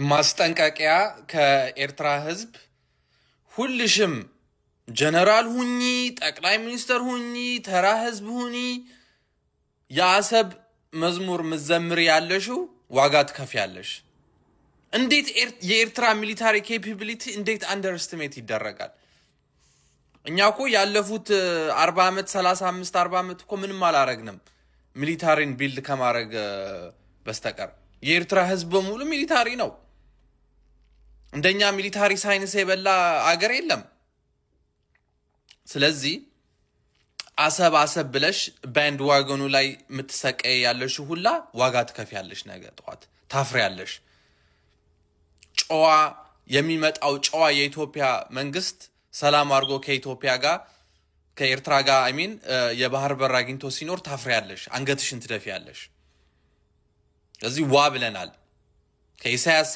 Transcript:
ማስጠንቀቂያ ከኤርትራ ህዝብ ሁልሽም ጀነራል ሁኚ፣ ጠቅላይ ሚኒስትር ሁኚ፣ ተራ ህዝብ ሁኚ የአሰብ መዝሙር ምዘምር ያለሽው ዋጋ ትከፍያለሽ። እንዴት የኤርትራ ሚሊታሪ ኬፓቢሊቲ እንዴት አንደርስቲሜት ይደረጋል? እኛ እኮ ያለፉት 40 ዓመት 35 40 ዓመት እኮ ምንም አላረግንም ሚሊታሪን ቢልድ ከማድረግ በስተቀር። የኤርትራ ህዝብ በሙሉ ሚሊታሪ ነው። እንደኛ ሚሊታሪ ሳይንስ የበላ አገር የለም። ስለዚህ አሰብ ብለሽ ባንድ ዋገኑ ላይ የምትሰቀይ ያለሽ ሁላ ዋጋ ትከፍያለሽ። ነገ ጠዋት ታፍሪያለሽ። ጨዋ የሚመጣው ጨዋ የኢትዮጵያ መንግስት ሰላም አድርጎ ከኢትዮጵያ ጋር ከኤርትራ ጋር የባህር በር አግኝቶ ሲኖር ታፍሪያለሽ፣ አንገትሽን ትደፊያለሽ። ስለዚህ ዋ ብለናል ከኢሳያስ